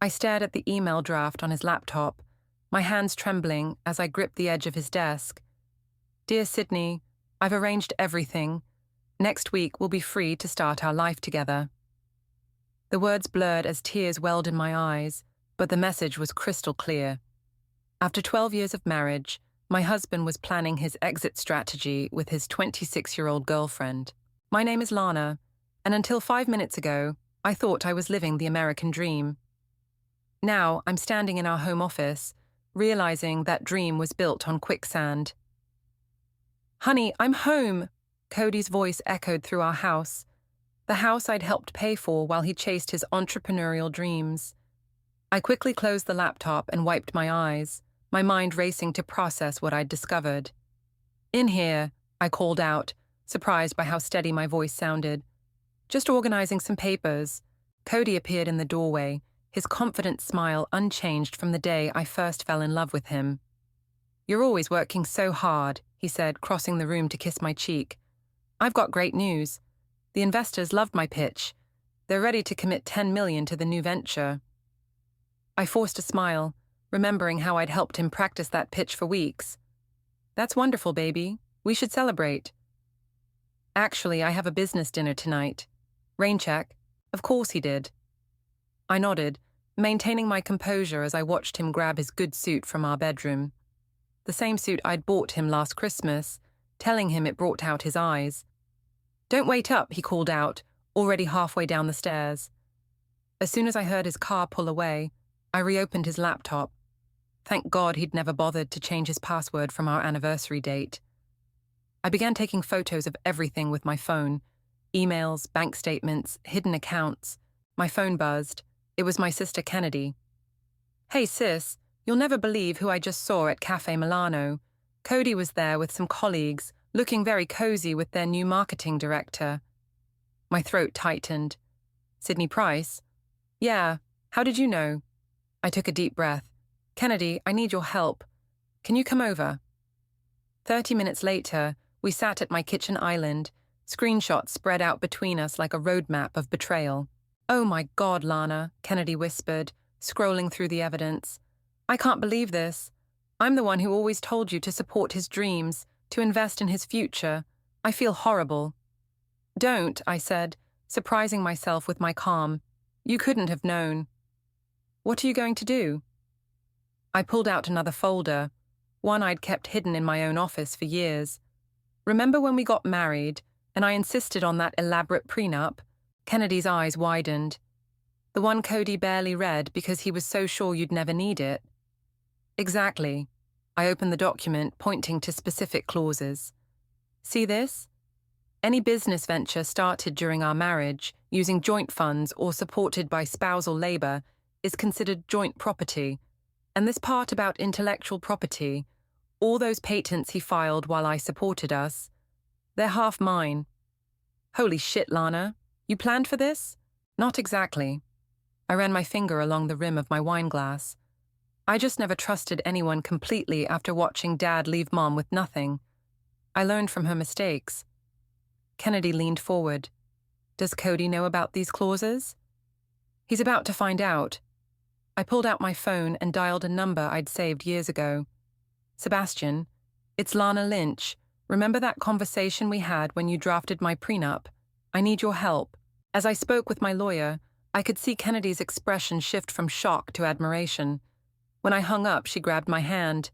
I stared at the email draft on his laptop, my hands trembling as I gripped the edge of his desk. Dear Sydney, I've arranged everything. Next week we'll be free to start our life together. The words blurred as tears welled in my eyes, but the message was crystal clear. After 12 years of marriage, my husband was planning his exit strategy with his 26-year-old girlfriend. My name is Lana, and until 5 minutes ago, I thought I was living the American dream. Now I'm standing in our home office, realizing that dream was built on quicksand. Honey, I'm home, Cody's voice echoed through our house, the house I'd helped pay for while he chased his entrepreneurial dreams. I quickly closed the laptop and wiped my eyes, my mind racing to process what I'd discovered. In here, I called out, surprised by how steady my voice sounded. Just organizing some papers. Cody appeared in the doorway, his confident smile unchanged from the day I first fell in love with him. You're always working so hard, he said, crossing the room to kiss my cheek. I've got great news. The investors loved my pitch. They're ready to commit $10 million to the new venture. I forced a smile, remembering how I'd helped him practice that pitch for weeks. That's wonderful, baby. We should celebrate. Actually, I have a business dinner tonight. Rain check. Of course he did. I nodded, maintaining my composure as I watched him grab his good suit from our bedroom. The same suit I'd bought him last Christmas, telling him it brought out his eyes. Don't wait up, he called out, already halfway down the stairs. As soon as I heard his car pull away, I reopened his laptop. Thank God he'd never bothered to change his password from our anniversary date. I began taking photos of everything with my phone. Emails, bank statements, hidden accounts. My phone buzzed. It was my sister Kennedy. Hey sis, you'll never believe who I just saw at Cafe Milano. Cody was there with some colleagues, looking very cozy with their new marketing director. My throat tightened. Sydney Price? Yeah, how did you know? I took a deep breath. Kennedy, I need your help. Can you come over? 30 minutes later, we sat at my kitchen island, screenshots spread out between us like a roadmap of betrayal. Oh my God, Lana, Kennedy whispered, scrolling through the evidence. I can't believe this. I'm the one who always told you to support his dreams, to invest in his future. I feel horrible. Don't, I said, surprising myself with my calm. You couldn't have known. What are you going to do? I pulled out another folder, one I'd kept hidden in my own office for years. Remember when we got married, and I insisted on that elaborate prenup? Kennedy's eyes widened. The one Cody barely read because he was so sure you'd never need it. Exactly. I opened the document, pointing to specific clauses. See this? Any business venture started during our marriage, using joint funds or supported by spousal labor, is considered joint property. And this part about intellectual property, all those patents he filed while I supported us, they're half mine. Holy shit, Lana. You planned for this? Not exactly. I ran my finger along the rim of my wine glass. I just never trusted anyone completely after watching Dad leave Mom with nothing. I learned from her mistakes. Kennedy leaned forward. Does Cody know about these clauses? He's about to find out. I pulled out my phone and dialed a number I'd saved years ago. Sebastian, it's Lana Lynch. Remember that conversation we had when you drafted my prenup? I need your help. As I spoke with my lawyer, I could see Kennedy's expression shift from shock to admiration. When I hung up, she grabbed my hand.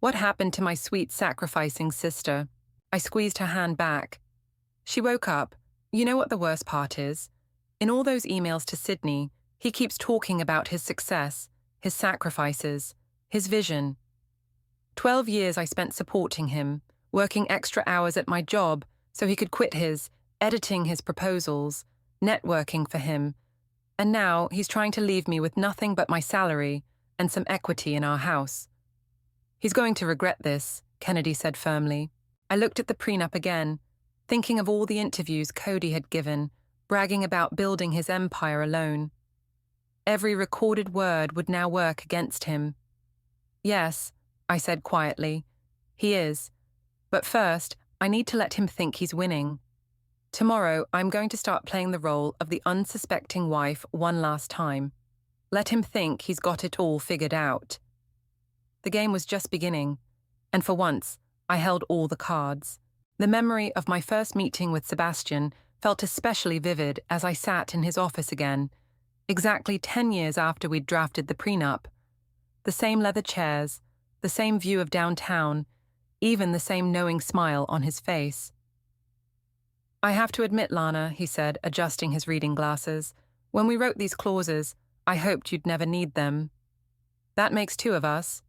What happened to my sweet sacrificing sister? I squeezed her hand back. She woke up. You know what the worst part is? In all those emails to Sydney, he keeps talking about his success, his sacrifices, his vision. 12 years I spent supporting him, working extra hours at my job so he could quit his, editing his proposals, networking for him. And now he's trying to leave me with nothing but my salary and some equity in our house. He's going to regret this, Kennedy said firmly. I looked at the prenup again, thinking of all the interviews Cody had given, bragging about building his empire alone. Every recorded word would now work against him. Yes, I said quietly, he is. But first, I need to let him think he's winning. Tomorrow, I'm going to start playing the role of the unsuspecting wife one last time. Let him think he's got it all figured out. The game was just beginning, and for once, I held all the cards. The memory of my first meeting with Sebastian felt especially vivid as I sat in his office again, exactly 10 years after we'd drafted the prenup. The same leather chairs, the same view of downtown, even the same knowing smile on his face. "I have to admit, Lana," he said, adjusting his reading glasses, "when we wrote these clauses, I hoped you'd never need them. That makes two of us."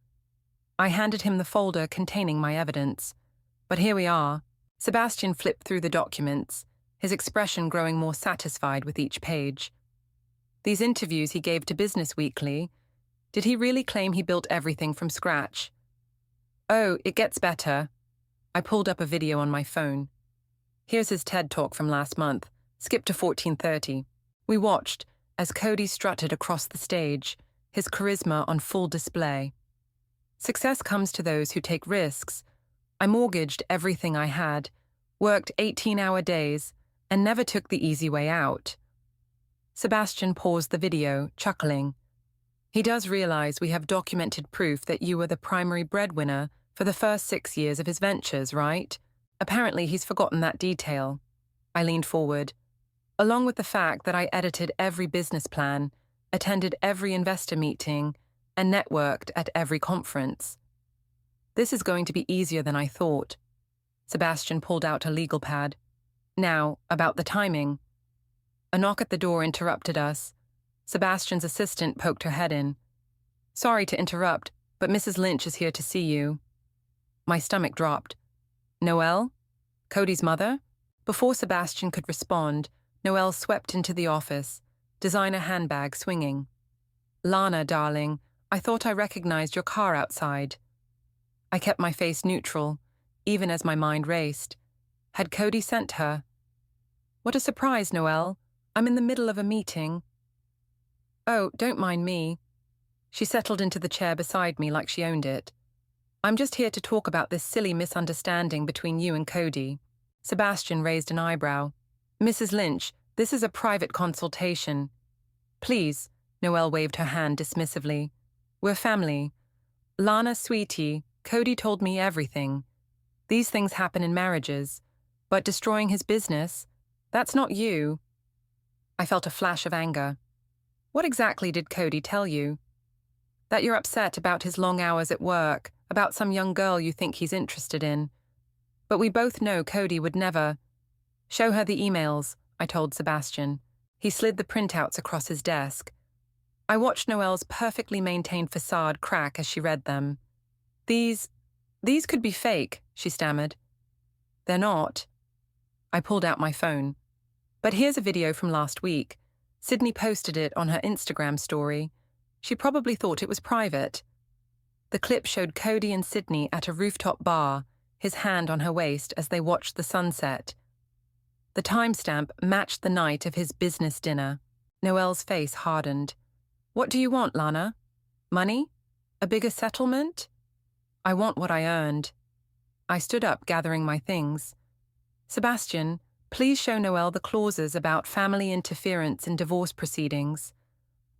I handed him the folder containing my evidence. But here we are. Sebastian flipped through the documents, his expression growing more satisfied with each page. These interviews he gave to Business Weekly, did he really claim he built everything from scratch? Oh, it gets better. I pulled up a video on my phone. Here's his TED Talk from last month. Skip to 14:30. We watched as Cody strutted across the stage, his charisma on full display. Success comes to those who take risks. I mortgaged everything I had, worked 18-hour days, and never took the easy way out. Sebastian paused the video, chuckling. He does realize we have documented proof that you were the primary breadwinner for the first 6 years of his ventures, right? Apparently he's forgotten that detail. I leaned forward. Along with the fact that I edited every business plan, attended every investor meeting, and networked at every conference. This is going to be easier than I thought. Sebastian pulled out a legal pad. Now, about the timing. A knock at the door interrupted us. Sebastian's assistant poked her head in. "Sorry to interrupt, but Mrs. Lynch is here to see you." My stomach dropped. "Noelle? Cody's mother?" Before Sebastian could respond, Noelle swept into the office, designer handbag swinging. "Lana, darling, I thought I recognized your car outside." I kept my face neutral, even as my mind raced. Had Cody sent her? "What a surprise, Noelle. I'm in the middle of a meeting." "Oh, don't mind me." She settled into the chair beside me like she owned it. "I'm just here to talk about this silly misunderstanding between you and Cody." Sebastian raised an eyebrow. "Mrs. Lynch, this is a private consultation." "Please," Noelle waved her hand dismissively. "We're family. Lana, sweetie, Cody told me everything. These things happen in marriages, but destroying his business, that's not you." I felt a flash of anger. "What exactly did Cody tell you?" "That you're upset about his long hours at work, about some young girl you think he's interested in. But we both know Cody would never—" "Show her the emails," I told Sebastian. He slid the printouts across his desk. I watched Noelle's perfectly maintained facade crack as she read them. These could be fake," she stammered. "They're not." I pulled out my phone. "But here's a video from last week. Sydney posted it on her Instagram story. She probably thought it was private." The clip showed Cody and Sydney at a rooftop bar, his hand on her waist as they watched the sunset. The timestamp matched the night of his business dinner. Noelle's face hardened. "What do you want, Lana? Money? A bigger settlement?" "I want what I earned." I stood up, gathering my things. "Sebastian, please show Noelle the clauses about family interference in divorce proceedings.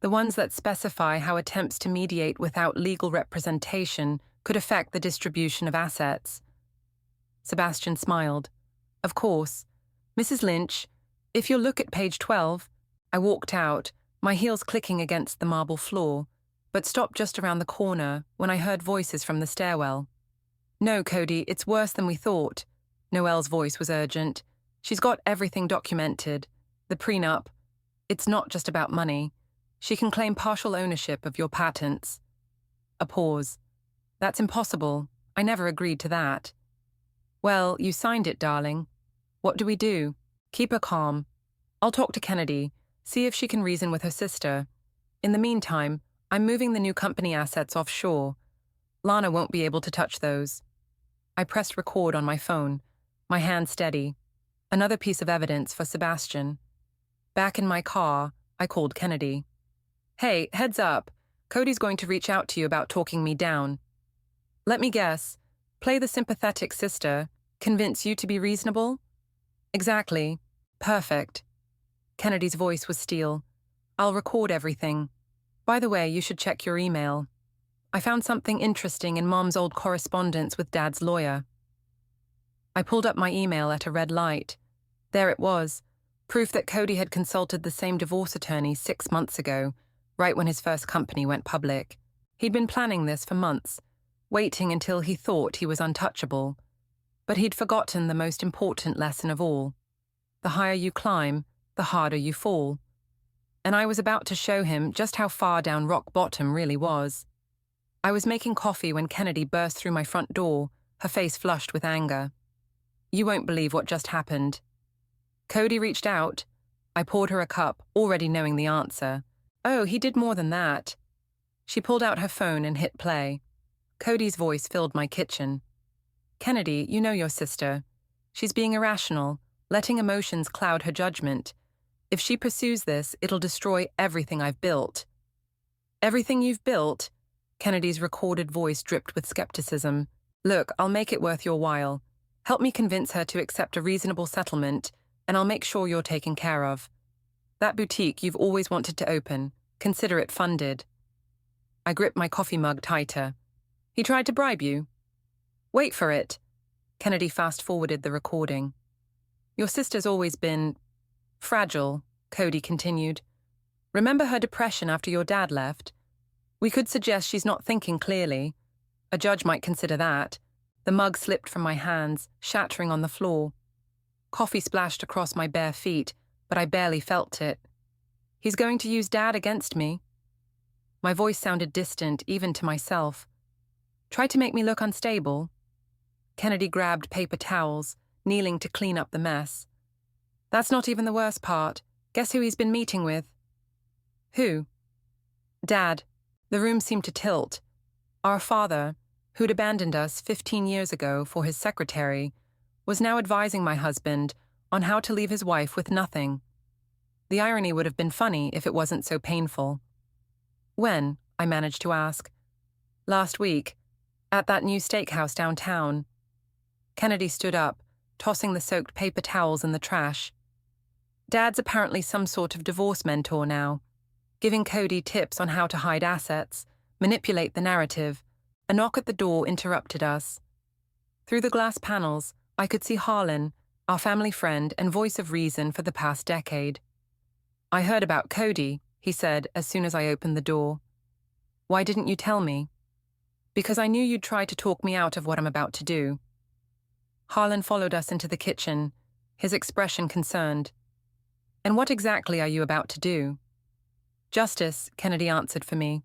The ones that specify how attempts to mediate without legal representation could affect the distribution of assets." Sebastian smiled. "Of course. Mrs. Lynch, if you'll look at page 12, I walked out, my heels clicking against the marble floor, but stopped just around the corner when I heard voices from the stairwell. "No, Cody, it's worse than we thought." Noelle's voice was urgent. "She's got everything documented. The prenup. It's not just about money. She can claim partial ownership of your patents." A pause. "That's impossible. I never agreed to that." "Well, you signed it, darling. What do we do?" "Keep her calm. I'll talk to Kennedy, see if she can reason with her sister. In the meantime, I'm moving the new company assets offshore. Lana won't be able to touch those." I pressed record on my phone, my hand steady. Another piece of evidence for Sebastian. Back in my car, I called Kennedy. "Hey, heads up. Cody's going to reach out to you about talking me down. Let me guess. Play the sympathetic sister. Convince you to be reasonable?" "Exactly. Perfect." Kennedy's voice was steel. "I'll record everything. By the way, you should check your email. I found something interesting in Mom's old correspondence with Dad's lawyer. I pulled up my email at a red light. There it was, proof that Cody had consulted the same divorce attorney 6 months ago, right when his first company went public. He'd been planning this for months, waiting until he thought he was untouchable. But he'd forgotten the most important lesson of all. The higher you climb, the harder you fall. And I was about to show him just how far down rock bottom really was. I was making coffee when Kennedy burst through my front door, her face flushed with anger. You won't believe what just happened. Cody reached out. I poured her a cup, already knowing the answer. Oh, he did more than that. She pulled out her phone and hit play. Cody's voice filled my kitchen. Kennedy, you know your sister. She's being irrational, letting emotions cloud her judgment. If she pursues this, it'll destroy everything I've built. Everything you've built? Kennedy's recorded voice dripped with skepticism. Look, I'll make it worth your while. Help me convince her to accept a reasonable settlement, and I'll make sure you're taken care of. That boutique you've always wanted to open, consider it funded. I gripped my coffee mug tighter. He tried to bribe you? Wait for it. Kennedy fast-forwarded the recording. Your sister's always been fragile, Cody continued. Remember her depression after your dad left? We could suggest she's not thinking clearly. A judge might consider that. The mug slipped from my hands, shattering on the floor. Coffee splashed across my bare feet, but I barely felt it. He's going to use Dad against me. My voice sounded distant, even to myself. Try to make me look unstable. Kennedy grabbed paper towels, kneeling to clean up the mess. That's not even the worst part. Guess who he's been meeting with? Who? Dad. The room seemed to tilt. Our father, who'd abandoned us 15 years ago for his secretary, was now advising my husband on how to leave his wife with nothing. The irony would have been funny if it wasn't so painful. When? I managed to ask. Last week, at that new steakhouse downtown. Kennedy stood up, tossing the soaked paper towels in the trash. Dad's apparently some sort of divorce mentor now, giving Cody tips on how to hide assets, manipulate the narrative. A knock at the door interrupted us. Through the glass panels, I could see Harlan, our family friend and voice of reason for the past decade. I heard about Cody, he said as soon as I opened the door. Why didn't you tell me? Because I knew you'd try to talk me out of what I'm about to do. Harlan followed us into the kitchen, his expression concerned. And what exactly are you about to do? Justice, Kennedy answered for me.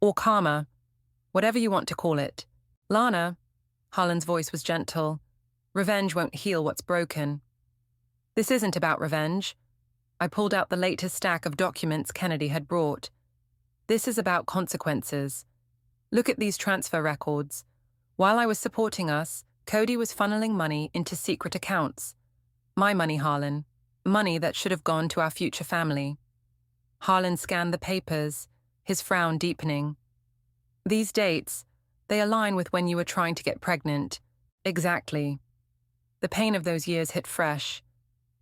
Or karma, whatever you want to call it. Lana, Harlan's voice was gentle. Revenge won't heal what's broken. This isn't about revenge. I pulled out the latest stack of documents Kennedy had brought. This is about consequences. Look at these transfer records. While I was supporting us, Cody was funneling money into secret accounts. My money, Harlan. Money that should have gone to our future family. Harlan scanned the papers, his frown deepening. These dates, they align with when you were trying to get pregnant. Exactly. The pain of those years hit fresh.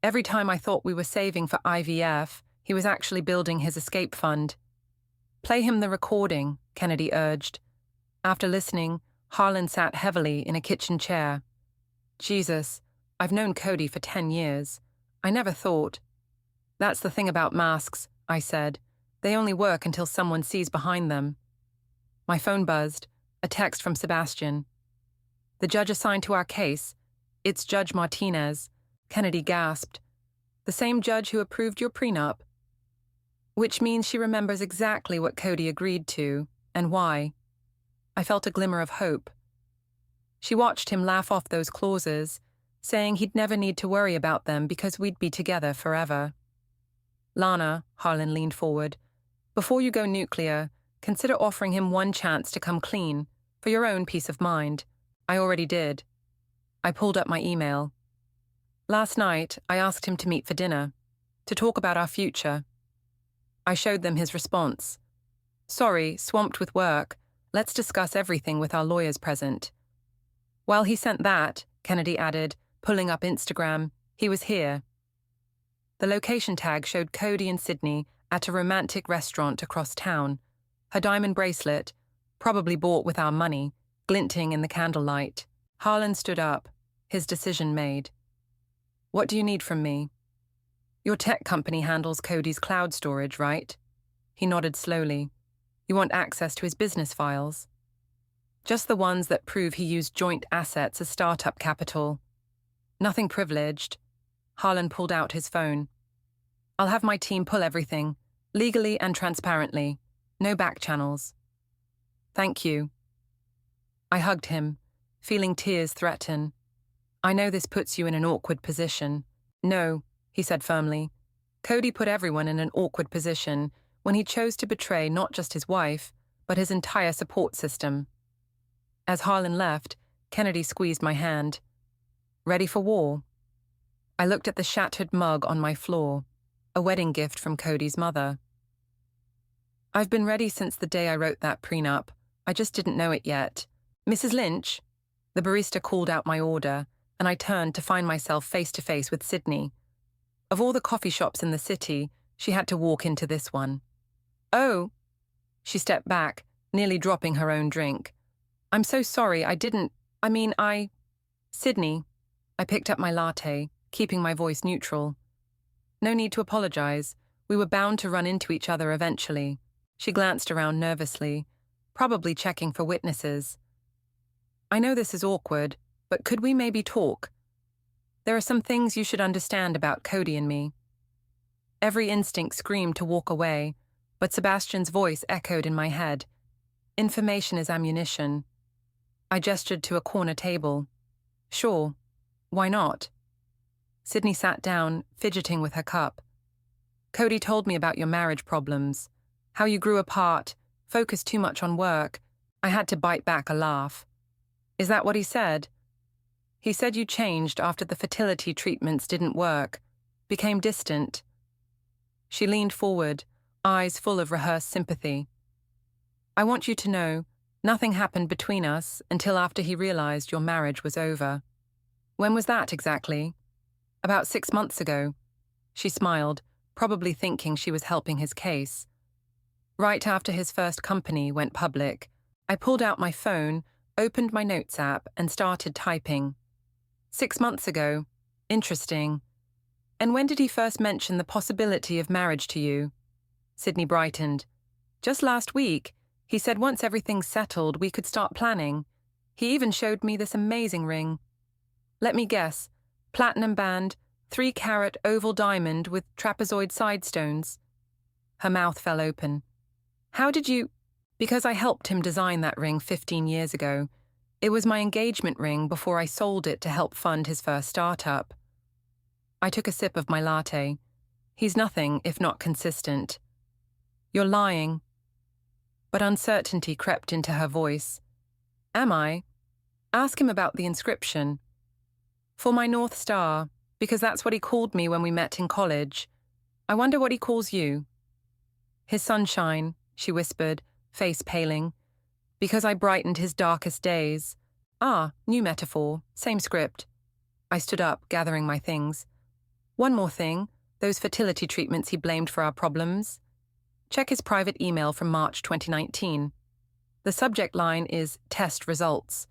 Every time I thought we were saving for IVF, he was actually building his escape fund. Play him the recording, Kennedy urged. After listening, Harlan sat heavily in a kitchen chair. Jesus, I've known Cody for 10 years. I never thought. That's the thing about masks, I said. They only work until someone sees behind them. My phone buzzed, a text from Sebastian. The judge assigned to our case, it's Judge Martinez. Kennedy gasped. The same judge who approved your prenup? Which means she remembers exactly what Cody agreed to, and why. I felt a glimmer of hope. She watched him laugh off those clauses, saying he'd never need to worry about them because we'd be together forever. Lana, Harlan leaned forward, before you go nuclear, consider offering him one chance to come clean, for your own peace of mind. I already did. I pulled up my email. Last night, I asked him to meet for dinner, to talk about our future. I showed them his response. Sorry, swamped with work. Let's discuss everything with our lawyers present. While he sent that, Kennedy added, pulling up Instagram, he was here. The location tag showed Cody and Sydney at a romantic restaurant across town, Her diamond bracelet, probably bought with our money, glinting in the candlelight. Harlan stood up, his decision made. What do you need from me? Your tech company handles Cody's cloud storage, right? He nodded slowly. You want access to his business files? Just the ones that prove he used joint assets as startup capital. Nothing privileged. Harlan pulled out his phone. I'll have my team pull everything, legally and transparently. No back channels. Thank you. I hugged him, feeling tears threaten. I know this puts you in an awkward position. No, he said firmly. Cody put everyone in an awkward position when he chose to betray not just his wife, but his entire support system. As Harlan left, Kennedy squeezed my hand. Ready for war? I looked at the shattered mug on my floor, a wedding gift from Cody's mother. I've been ready since the day I wrote that prenup. I just didn't know it yet. Mrs. Lynch? The barista called out my order, and I turned to find myself face to face with Sydney. Of all the coffee shops in the city, she had to walk into this one. Oh! She stepped back, nearly dropping her own drink. I'm so sorry, Sydney. I picked up my latte, keeping my voice neutral. No need to apologize. We were bound to run into each other eventually. She glanced around nervously, probably checking for witnesses. I know this is awkward, but could we maybe talk? There are some things you should understand about Cody and me. Every instinct screamed to walk away, but Sebastian's voice echoed in my head. Information is ammunition. I gestured to a corner table. Sure, why not? Sydney sat down, fidgeting with her cup. Cody told me about your marriage problems, how you grew apart, focused too much on work. I had to bite back a laugh. Is that what he said? He said you changed after the fertility treatments didn't work, became distant. She leaned forward, eyes full of rehearsed sympathy. I want you to know, nothing happened between us until after he realized your marriage was over. When was that exactly? About 6 months ago. She smiled, probably thinking she was helping his case. Right after his first company went public, I pulled out my phone, opened my notes app, and started typing. 6 months ago. Interesting. And when did he first mention the possibility of marriage to you? Sydney brightened. Just last week. He said once everything's settled, we could start planning. He even showed me this amazing ring. Let me guess. Platinum band, 3-carat oval diamond with trapezoid side stones. Her mouth fell open. How did you... Because I helped him design that ring 15 years ago. It was my engagement ring before I sold it to help fund his first startup. I took a sip of my latte. He's nothing if not consistent. You're lying. But uncertainty crept into her voice. Am I? Ask him about the inscription. For my North Star, because that's what he called me when we met in college. I wonder what he calls you. His sunshine, she whispered, face paling. Because I brightened his darkest days. Ah, new metaphor, same script. I stood up, gathering my things. One more thing, those fertility treatments he blamed for our problems. Check his private email from March 2019. The subject line is test results.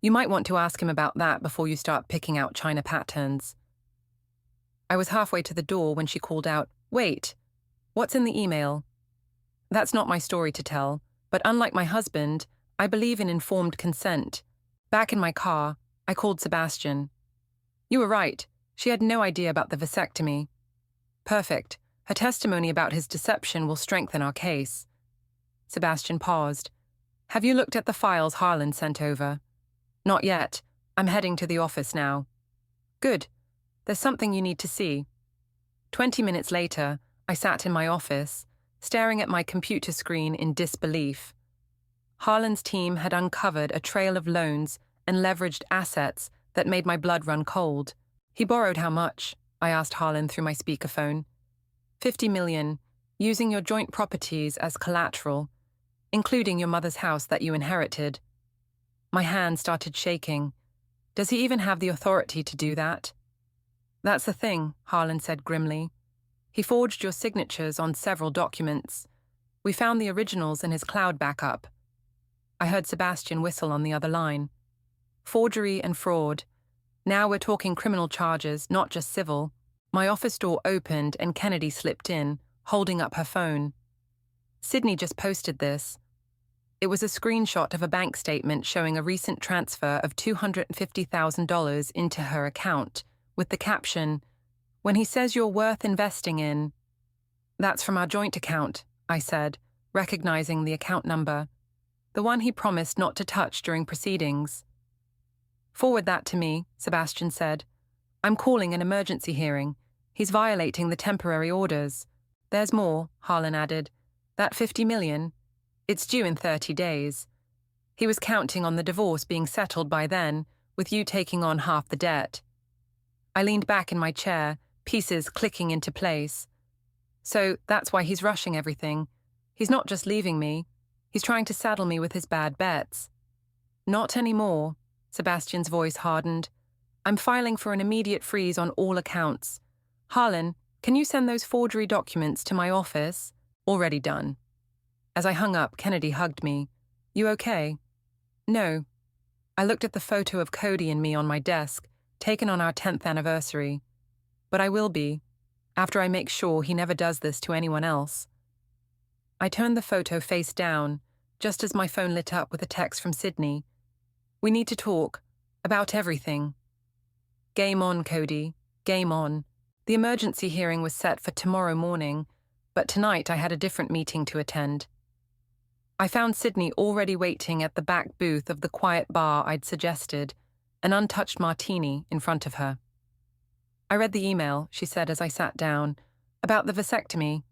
You might want to ask him about that before you start picking out China patterns. I was halfway to the door when she called out, Wait, what's in the email? That's not my story to tell, but unlike my husband, I believe in informed consent. Back in my car, I called Sebastian. You were right, she had no idea about the vasectomy. Perfect. Her testimony about his deception will strengthen our case. Sebastian paused. Have you looked at the files Harlan sent over? Not yet. I'm heading to the office now. Good. There's something you need to see. 20 minutes later, I sat in my office, staring at my computer screen in disbelief. Harlan's team had uncovered a trail of loans and leveraged assets that made my blood run cold. He borrowed how much? I asked Harlan through my speakerphone. 50 million, using your joint properties as collateral, including your mother's house that you inherited. My hand started shaking. Does he even have the authority to do that? That's the thing, Harlan said grimly. He forged your signatures on several documents. We found the originals in his cloud backup. I heard Sebastian whistle on the other line. Forgery and fraud. Now we're talking criminal charges, not just civil. My office door opened and Kennedy slipped in, holding up her phone. Sydney just posted this. It was a screenshot of a bank statement showing a recent transfer of $250,000 into her account, with the caption, "When he says you're worth investing in." "That's from our joint account," I said, recognizing the account number, the one he promised not to touch during proceedings. "Forward that to me," Sebastian said. "I'm calling an emergency hearing. He's violating the temporary orders." "There's more," Harlan added. "That $50 million, it's due in 30 days. He was counting on the divorce being settled by then, with you taking on half the debt." I leaned back in my chair, pieces clicking into place. "So that's why he's rushing everything. He's not just leaving me. He's trying to saddle me with his bad bets." "Not anymore," Sebastian's voice hardened. "I'm filing for an immediate freeze on all accounts. Harlan, can you send those forgery documents to my office?" "Already done." As I hung up, Kennedy hugged me. "You okay?" "No." I looked at the photo of Cody and me on my desk, taken on our 10th anniversary. "But I will be, after I make sure he never does this to anyone else." I turned the photo face down, just as my phone lit up with a text from Sydney. "We need to talk. About everything." Game on, Cody. Game on. The emergency hearing was set for tomorrow morning, but tonight I had a different meeting to attend. I found Sydney already waiting at the back booth of the quiet bar I'd suggested, an untouched martini in front of her. "I read the email," she said as I sat down, "about the vasectomy."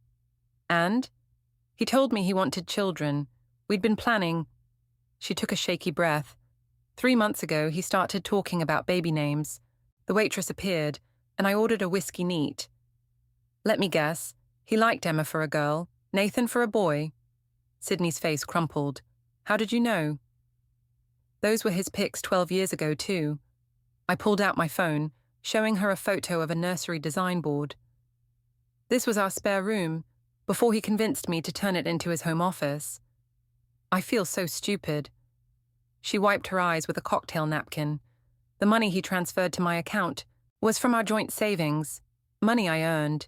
"And?" "He told me he wanted children. We'd been planning." She took a shaky breath. 3 months ago, he started talking about baby names. The waitress appeared, and I ordered a whiskey neat. "Let me guess. He liked Emma for a girl, Nathan for a boy." Sydney's face crumpled. "How did you know?" "Those were his pics 12 years ago, too." I pulled out my phone, showing her a photo of a nursery design board. "This was our spare room, before he convinced me to turn it into his home office." "I feel so stupid." She wiped her eyes with a cocktail napkin. "The money he transferred to my account was from our joint savings, money I earned.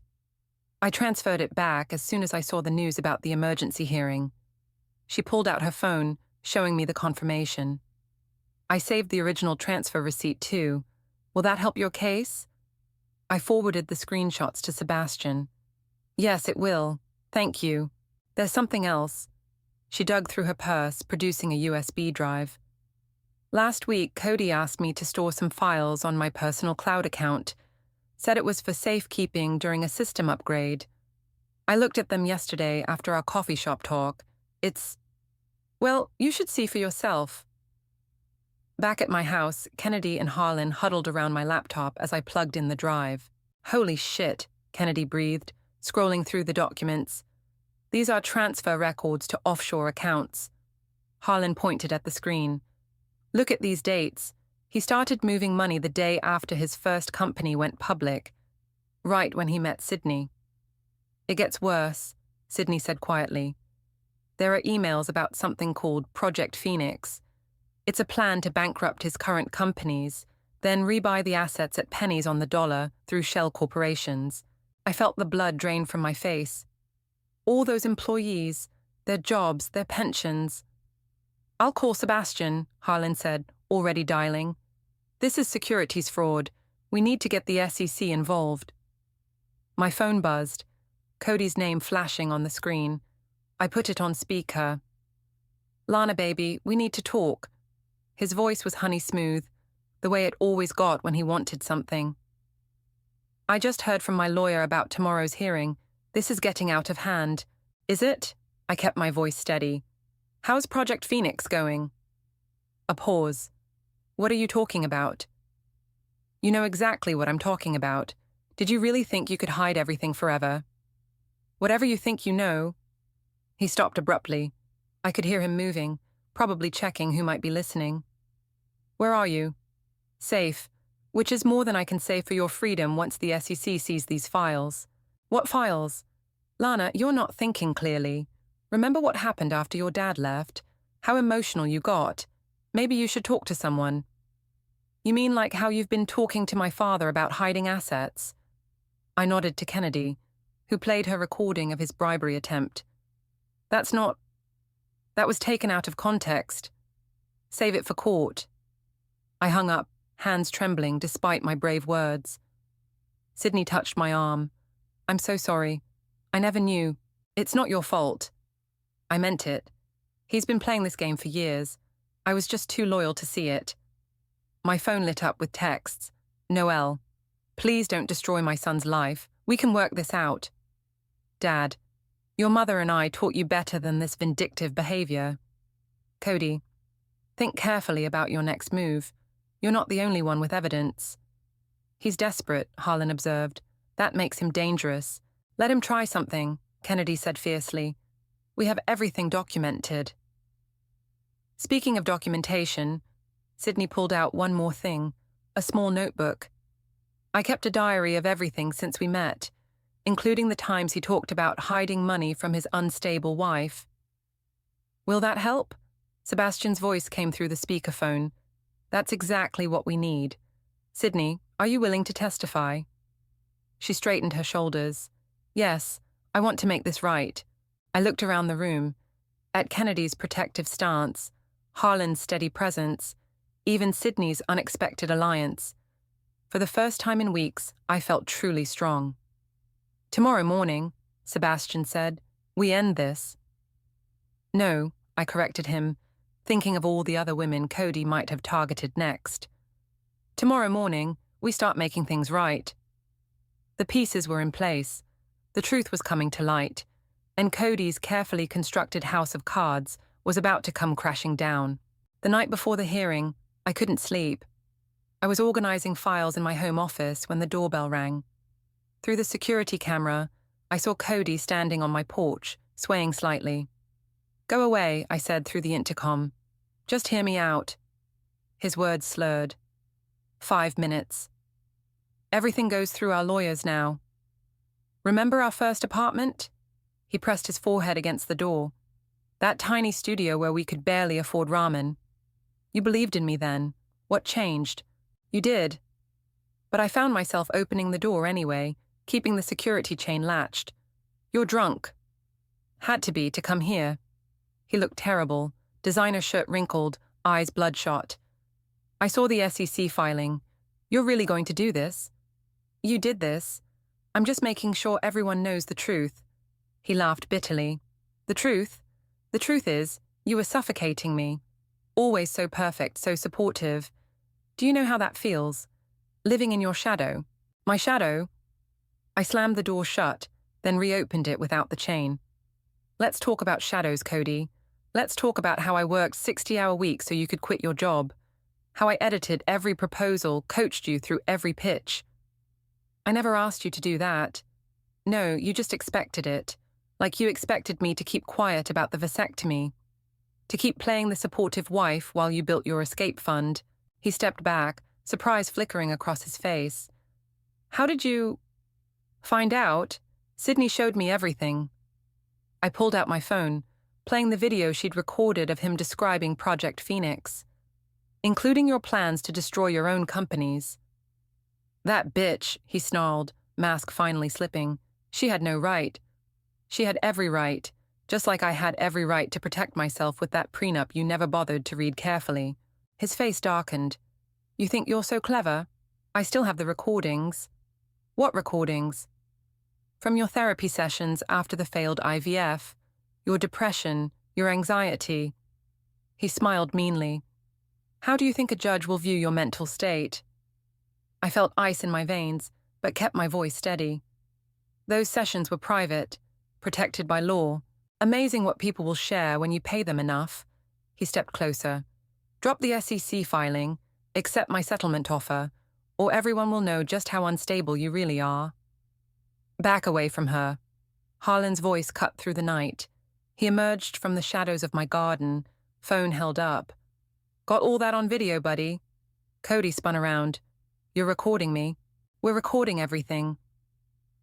I transferred it back as soon as I saw the news about the emergency hearing." She pulled out her phone, showing me the confirmation. "I saved the original transfer receipt too. Will that help your case?" I forwarded the screenshots to Sebastian. "Yes, it will. Thank you. There's something else." She dug through her purse, producing a USB drive. "Last week, Cody asked me to store some files on my personal cloud account. Said it was for safekeeping during a system upgrade. I looked at them yesterday after our coffee shop talk. Well, you should see for yourself." Back at my house, Kennedy and Harlan huddled around my laptop as I plugged in the drive. "Holy shit," Kennedy breathed, scrolling through the documents. "These are transfer records to offshore accounts." Harlan pointed at the screen. "Look at these dates. He started moving money the day after his first company went public, right when he met Sydney." "It gets worse," Sydney said quietly. "There are emails about something called Project Phoenix. It's a plan to bankrupt his current companies, then rebuy the assets at pennies on the dollar through shell corporations." I felt the blood drain from my face. All those employees, their jobs, their pensions. "I'll call Sebastian," Harlan said, already dialing. "This is securities fraud. We need to get the SEC involved." My phone buzzed, Cody's name flashing on the screen. I put it on speaker. "Lana, baby, we need to talk." His voice was honey smooth, the way it always got when he wanted something. "I just heard from my lawyer about tomorrow's hearing. This is getting out of hand." "Is it?" I kept my voice steady. "How's Project Phoenix going?" A pause. "What are you talking about?" "You know exactly what I'm talking about. Did you really think you could hide everything forever?" "Whatever you think you know." He stopped abruptly. I could hear him moving, probably checking who might be listening. "Where are you?" "Safe, which is more than I can say for your freedom once the SEC sees these files." "What files?" "Lana, you're not thinking clearly. Remember what happened after your dad left? How emotional you got? Maybe you should talk to someone. You mean like how you've been talking to my father about hiding assets? I nodded to Kennedy, who played her recording of his bribery attempt. That was taken out of context. Save it for court. I hung up, hands trembling despite my brave words. Sydney touched my arm. I'm so sorry. I never knew. It's not your fault. I meant it. He's been playing this game for years. I was just too loyal to see it. My phone lit up with texts. Noelle, please don't destroy my son's life. We can work this out. Dad, your mother and I taught you better than this vindictive behavior. Cody, think carefully about your next move. You're not the only one with evidence. He's desperate, Harlan observed. That makes him dangerous. Let him try something, Kennedy said fiercely. We have everything documented. Speaking of documentation, Sydney pulled out one more thing, a small notebook. I kept a diary of everything since we met, including the times he talked about hiding money from his unstable wife. Will that help? Sebastian's voice came through the speakerphone. That's exactly what we need. Sydney, are you willing to testify? She straightened her shoulders. Yes, I want to make this right. I looked around the room. At Kennedy's protective stance, Harlan's steady presence, even Sydney's unexpected alliance. For the first time in weeks, I felt truly strong. Tomorrow morning, Sebastian said, we end this. No, I corrected him, thinking of all the other women Cody might have targeted next. Tomorrow morning, we start making things right. The pieces were in place. The truth was coming to light, and Cody's carefully constructed house of cards was about to come crashing down. The night before the hearing, I couldn't sleep. I was organizing files in my home office when the doorbell rang. Through the security camera, I saw Cody standing on my porch, swaying slightly. Go away, I said through the intercom. Just hear me out. His words slurred. 5 minutes. Everything goes through our lawyers now. Remember our first apartment? He pressed his forehead against the door. That tiny studio where we could barely afford ramen. You believed in me then. What changed? You did. But I found myself opening the door anyway, keeping the security chain latched. You're drunk. Had to be to come here. He looked terrible, designer shirt wrinkled, eyes bloodshot. I saw the SEC filing. You're really going to do this? You did this. I'm just making sure everyone knows the truth. He laughed bitterly. The truth? The truth is, you were suffocating me. Always so perfect, so supportive. Do you know how that feels? Living in your shadow. My shadow? I slammed the door shut, then reopened it without the chain. Let's talk about shadows, Cody. Let's talk about how I worked 60-hour weeks so you could quit your job. How I edited every proposal, coached you through every pitch. I never asked you to do that. No, you just expected it. Like you expected me to keep quiet about the vasectomy. To keep playing the supportive wife while you built your escape fund. He stepped back, surprise flickering across his face. How did you... Find out? Sydney showed me everything. I pulled out my phone, playing the video she'd recorded of him describing Project Phoenix. Including your plans to destroy your own companies. That bitch, he snarled, mask finally slipping. She had no right. She had every right, just like I had every right to protect myself with that prenup you never bothered to read carefully. His face darkened. You think you're so clever? I still have the recordings. What recordings? From your therapy sessions after the failed IVF, your depression, your anxiety. He smiled meanly. How do you think a judge will view your mental state? I felt ice in my veins, but kept my voice steady. Those sessions were private, protected by law. Amazing what people will share when you pay them enough. He stepped closer. Drop the SEC filing, accept my settlement offer, or everyone will know just how unstable you really are. Back away from her. Harlan's voice cut through the night. He emerged from the shadows of my garden, phone held up. Got all that on video, buddy? Cody spun around. You're recording me. We're recording everything.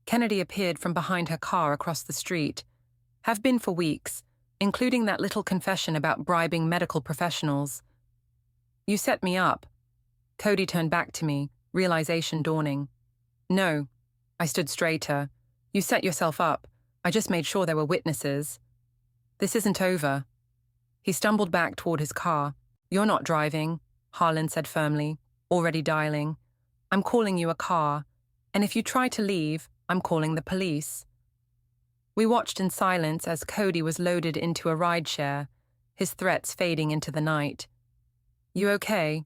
Kennedy appeared from behind her car across the street. Have been for weeks. including that little confession about bribing medical professionals. You set me up. Cody turned back to me, realization dawning. No. I stood straighter. You set yourself up. I just made sure there were witnesses. This isn't over. He stumbled back toward his car. You're not driving, Harlan said firmly, already dialing. I'm calling you a car, and if you try to leave, I'm calling the police. We watched in silence as Cody was loaded into a rideshare, his threats fading into the night. You okay?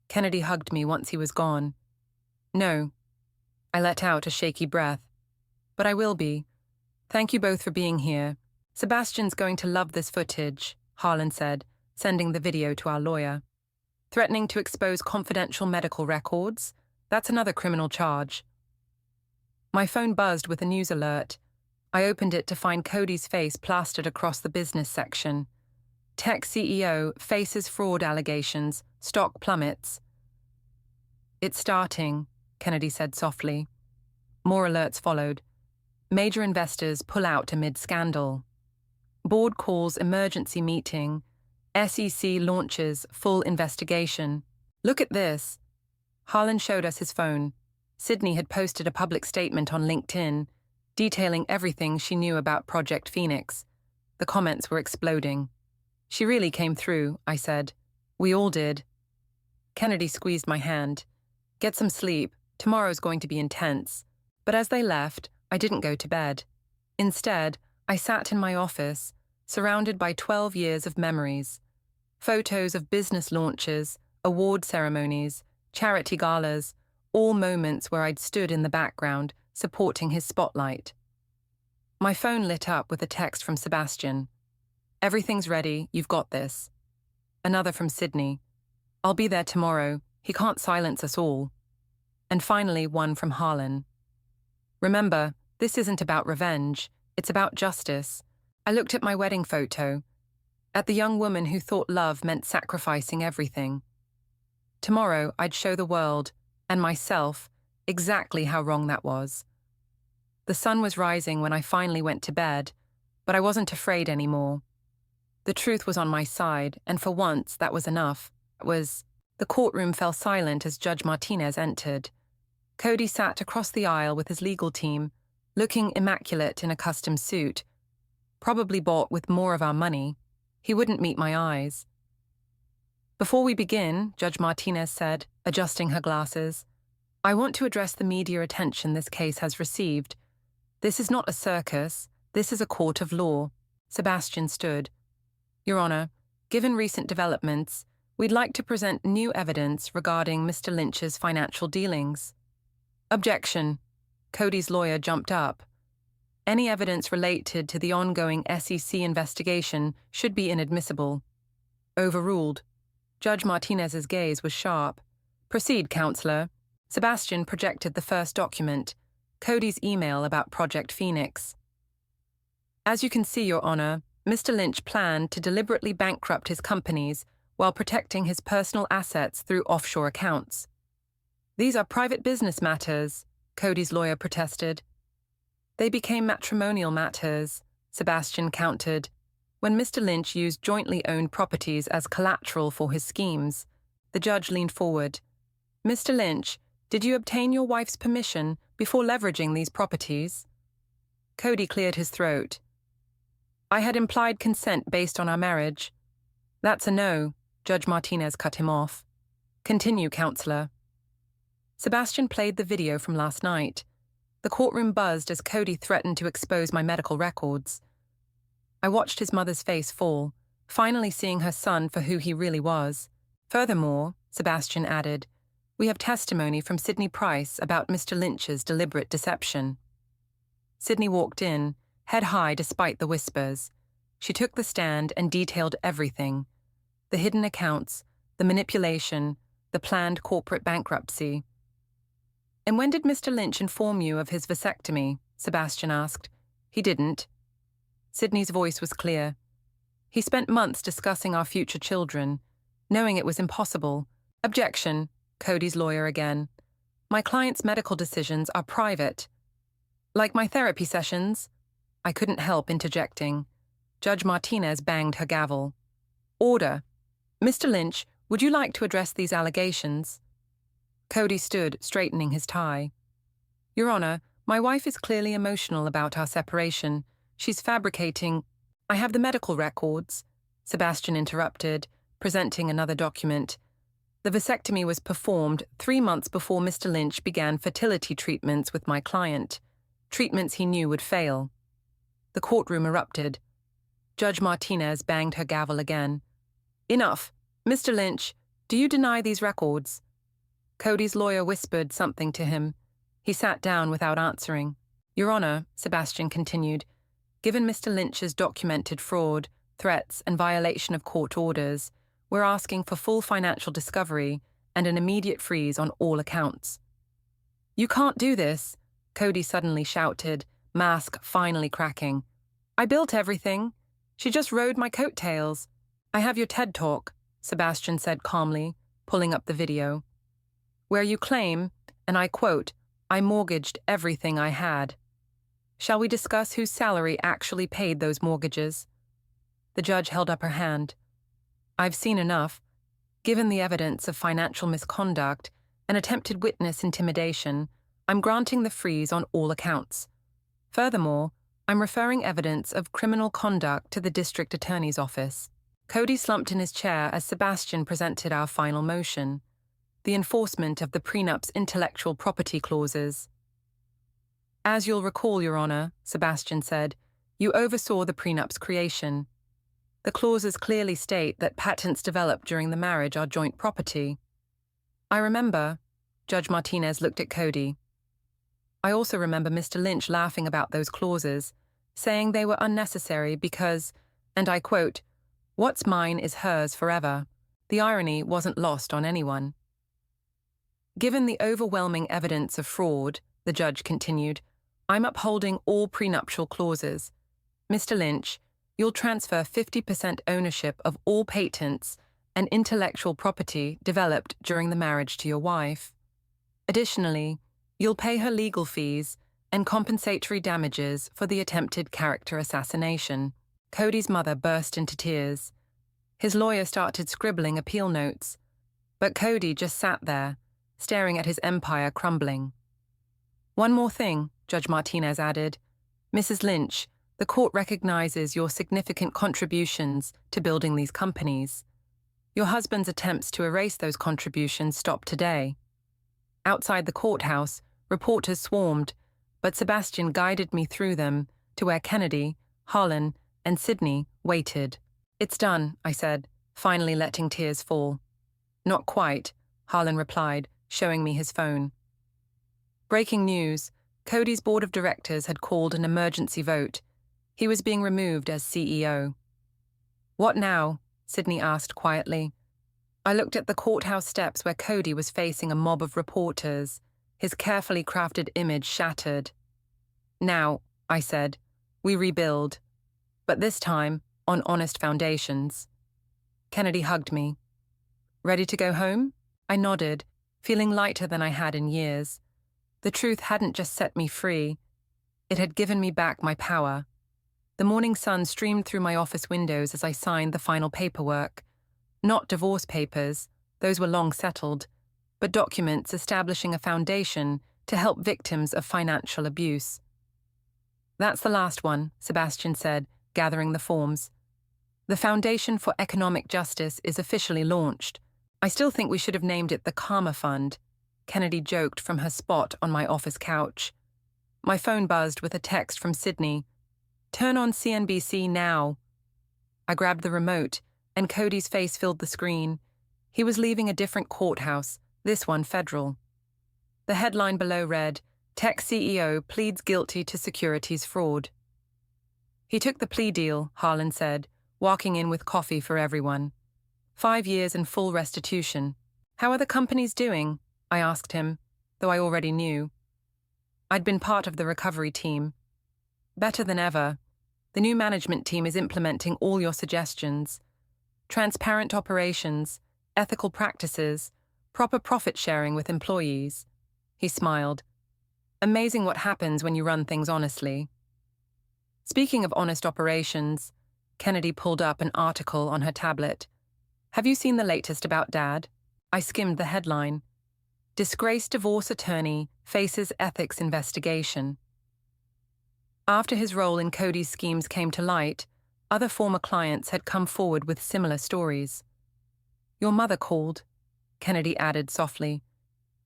Kennedy hugged me once he was gone. No. I let out a shaky breath. But I will be. Thank you both for being here. Sebastian's going to love this footage, Harlan said, sending the video to our lawyer. Threatening to expose confidential medical records? That's another criminal charge. My phone buzzed with a news alert. I opened it to find Cody's face plastered across the business section. Tech CEO faces fraud allegations, stock plummets. It's starting, Kennedy said softly. More alerts followed. Major investors pull out amid scandal. Board calls emergency meeting. SEC launches full investigation. Look at this. Harlan showed us his phone. Sydney had posted a public statement on LinkedIn, detailing everything she knew about Project Phoenix. The comments were exploding. She really came through, I said. We all did. Kennedy squeezed my hand. Get some sleep. Tomorrow's going to be intense. But as they left, I didn't go to bed. Instead, I sat in my office, surrounded by 12 years of memories. Photos of business launches, award ceremonies, charity galas, all moments where I'd stood in the background, supporting his spotlight. My phone lit up with a text from Sebastian. Everything's ready, you've got this. Another from Sydney. I'll be there tomorrow, he can't silence us all. And finally, one from Harlan. Remember, this isn't about revenge, it's about justice. I looked at my wedding photo, at the young woman who thought love meant sacrificing everything. Tomorrow, I'd show the world, and myself, exactly how wrong that was. The sun was rising when I finally went to bed, but I wasn't afraid anymore. The truth was on my side, and for once, that was enough. The courtroom fell silent as Judge Martinez entered. Cody sat across the aisle with his legal team, looking immaculate in a custom suit. Probably bought with more of our money. He wouldn't meet my eyes. Before we begin, Judge Martinez said, adjusting her glasses, I want to address the media attention this case has received. This is not a circus. This is a court of law. Sebastian stood. Your Honor, given recent developments, we'd like to present new evidence regarding Mr. Lynch's financial dealings. Objection. Cody's lawyer jumped up. Any evidence related to the ongoing SEC investigation should be inadmissible. Overruled. Judge Martinez's gaze was sharp. Proceed, Counselor. Sebastian projected the first document, Cody's email about Project Phoenix. As you can see, Your Honor, Mr. Lynch planned to deliberately bankrupt his companies while protecting his personal assets through offshore accounts. These are private business matters, Cody's lawyer protested. They became matrimonial matters, Sebastian countered, when Mr. Lynch used jointly owned properties as collateral for his schemes. The judge leaned forward. Mr. Lynch, did you obtain your wife's permission before leveraging these properties? Cody cleared his throat. I had implied consent based on our marriage. That's a no, Judge Martinez cut him off. Continue, Counselor. Sebastian played the video from last night. The courtroom buzzed as Cody threatened to expose my medical records. I watched his mother's face fall, finally seeing her son for who he really was. Furthermore, Sebastian added, we have testimony from Sydney Price about Mr. Lynch's deliberate deception. Sydney walked in, head high despite the whispers. She took the stand and detailed everything. The hidden accounts, the manipulation, the planned corporate bankruptcy. And when did Mr. Lynch inform you of his vasectomy? Sebastian asked. He didn't. Sydney's voice was clear. He spent months discussing our future children, knowing it was impossible. Objection, Cody's lawyer again. My client's medical decisions are private. Like my therapy sessions? I couldn't help interjecting. Judge Martinez banged her gavel. Order. Mr. Lynch, would you like to address these allegations? Cody stood, straightening his tie. Your Honor, my wife is clearly emotional about our separation. She's fabricating. I have the medical records, Sebastian interrupted, presenting another document. The vasectomy was performed 3 months before Mr. Lynch began fertility treatments with my client, treatments he knew would fail. The courtroom erupted. Judge Martinez banged her gavel again. Enough. Mr. Lynch, do you deny these records? Cody's lawyer whispered something to him. He sat down without answering. Your Honor, Sebastian continued, given Mr. Lynch's documented fraud, threats, and violation of court orders, we're asking for full financial discovery and an immediate freeze on all accounts. You can't do this, Cody suddenly shouted, mask finally cracking. I built everything. She just rode my coattails. I have your TED Talk, Sebastian said calmly, pulling up the video, where you claim, and I quote, I mortgaged everything I had. Shall we discuss whose salary actually paid those mortgages? The judge held up her hand. I've seen enough. Given the evidence of financial misconduct and attempted witness intimidation, I'm granting the freeze on all accounts. Furthermore, I'm referring evidence of criminal conduct to the district attorney's office. Cody slumped in his chair as Sebastian presented our final motion, the enforcement of the prenup's intellectual property clauses. As you'll recall, Your Honor, Sebastian said, you oversaw the prenup's creation. The clauses clearly state that patents developed during the marriage are joint property. I remember, Judge Martinez looked at Cody. I also remember Mr. Lynch laughing about those clauses, saying they were unnecessary because, and I quote, what's mine is hers forever. The irony wasn't lost on anyone. Given the overwhelming evidence of fraud, the judge continued, I'm upholding all prenuptial clauses. Mr. Lynch, you'll transfer 50% ownership of all patents and intellectual property developed during the marriage to your wife. Additionally, you'll pay her legal fees and compensatory damages for the attempted character assassination. Cody's mother burst into tears. His lawyer started scribbling appeal notes, but Cody just sat there, staring at his empire crumbling. One more thing, Judge Martinez added. Mrs. Lynch, the court recognizes your significant contributions to building these companies. Your husband's attempts to erase those contributions stopped today. Outside the courthouse, reporters swarmed, but Sebastian guided me through them to where Kennedy, Harlan, and Sydney waited. It's done, I said, finally letting tears fall. Not quite, Harlan replied, showing me his phone. Breaking news, Cody's board of directors had called an emergency vote. He was being removed as CEO. What now? Sydney asked quietly. I looked at the courthouse steps where Cody was facing a mob of reporters, his carefully crafted image shattered. Now, I said, we rebuild, but this time on honest foundations. Kennedy hugged me. Ready to go home? I nodded, feeling lighter than I had in years. The truth hadn't just set me free, it had given me back my power. The morning sun streamed through my office windows as I signed the final paperwork. Not divorce papers, those were long settled, but documents establishing a foundation to help victims of financial abuse. That's the last one, Sebastian said, gathering the forms. The Foundation for Economic Justice is officially launched. I still think we should have named it the Karma Fund, Kennedy joked from her spot on my office couch. My phone buzzed with a text from Sydney. Turn on CNBC now. I grabbed the remote, and Cody's face filled the screen. He was leaving a different courthouse, this one federal. The headline below read, Tech CEO pleads guilty to securities fraud. He took the plea deal, Harlan said, walking in with coffee for everyone. 5 years and full restitution. How are the companies doing? I asked him, though I already knew. I'd been part of the recovery team. Better than ever. The new management team is implementing all your suggestions. Transparent operations, ethical practices, proper profit sharing with employees. He smiled. Amazing what happens when you run things honestly. Speaking of honest operations, Kennedy pulled up an article on her tablet. Have you seen the latest about Dad? I skimmed the headline. Disgraced divorce attorney faces ethics investigation. After his role in Cody's schemes came to light, other former clients had come forward with similar stories. Your mother called, Kennedy added softly.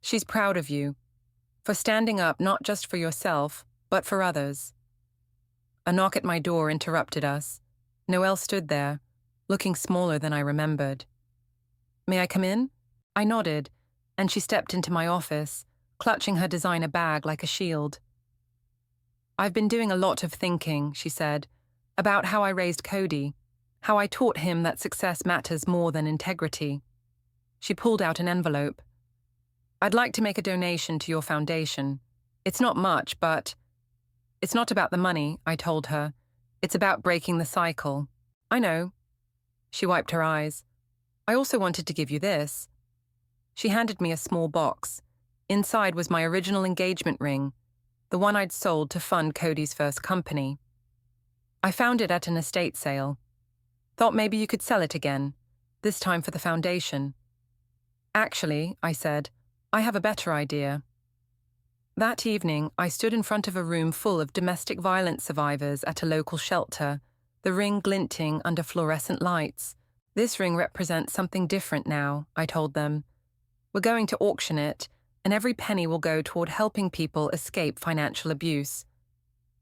She's proud of you, for standing up not just for yourself, but for others. A knock at my door interrupted us. Noelle stood there, looking smaller than I remembered. May I come in? I nodded, and she stepped into my office, clutching her designer bag like a shield. I've been doing a lot of thinking, she said, about how I raised Cody, how I taught him that success matters more than integrity. She pulled out an envelope. I'd like to make a donation to your foundation. It's not much, but... It's not about the money, I told her. It's about breaking the cycle. I know. She wiped her eyes. I also wanted to give you this. She handed me a small box. Inside was my original engagement ring, the one I'd sold to fund Cody's first company. I found it at an estate sale. Thought maybe you could sell it again, this time for the foundation. Actually, I said, I have a better idea. That evening, I stood in front of a room full of domestic violence survivors at a local shelter, the ring glinting under fluorescent lights. This ring represents something different now, I told them. We're going to auction it, and every penny will go toward helping people escape financial abuse.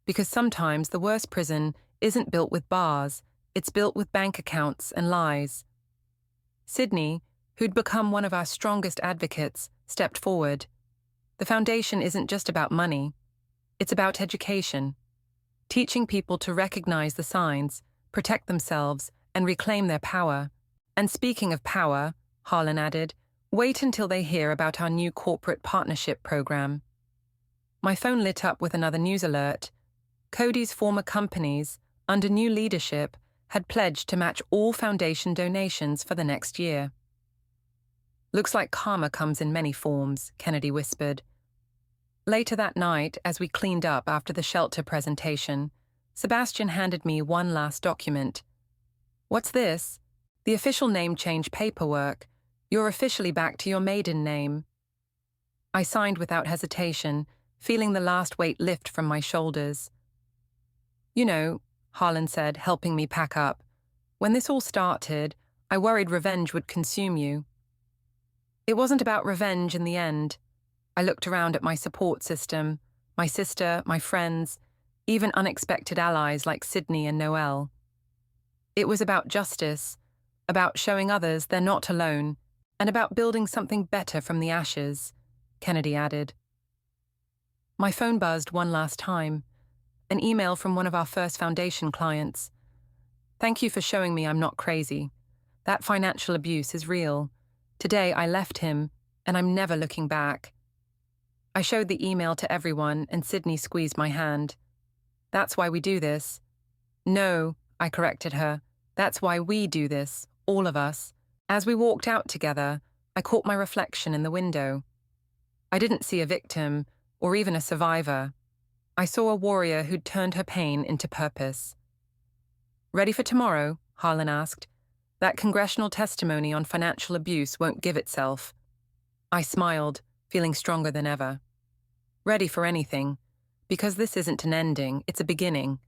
Because sometimes the worst prison isn't built with bars, it's built with bank accounts and lies. Sydney, who'd become one of our strongest advocates, stepped forward. The foundation isn't just about money. It's about education. Teaching people to recognize the signs, protect themselves, and reclaim their power. And speaking of power, Harlan added, wait until they hear about our new corporate partnership program. My phone lit up with another news alert. Cody's former companies, under new leadership, had pledged to match all foundation donations for the next year. Looks like karma comes in many forms, Kennedy whispered. Later that night, as we cleaned up after the shelter presentation, Sebastian handed me one last document. What's this? The official name change paperwork. You're officially back to your maiden name. I signed without hesitation, feeling the last weight lift from my shoulders. You know, Harlan said, helping me pack up, when this all started, I worried revenge would consume you. It wasn't about revenge in the end. I looked around at my support system, my sister, my friends, even unexpected allies like Sydney and Noelle. It was about justice, about showing others they're not alone, and about building something better from the ashes, Kennedy added. My phone buzzed one last time. An email from one of our first foundation clients. Thank you for showing me I'm not crazy. That financial abuse is real. Today I left him, and I'm never looking back. I showed the email to everyone, and Sydney squeezed my hand. That's why we do this. No, I corrected her. That's why we do this, all of us. As we walked out together, I caught my reflection in the window. I didn't see a victim, or even a survivor. I saw a warrior who'd turned her pain into purpose. Ready for tomorrow? Harlan asked. That congressional testimony on financial abuse won't give itself. I smiled, feeling stronger than ever. Ready for anything, because this isn't an ending, it's a beginning.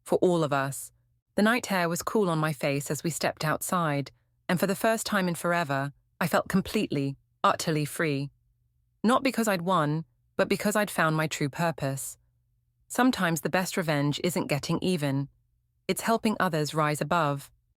For all of us. The night air was cool on my face as we stepped outside, and for the first time in forever, I felt completely, utterly free. Not because I'd won, but because I'd found my true purpose. Sometimes the best revenge isn't getting even. It's helping others rise above.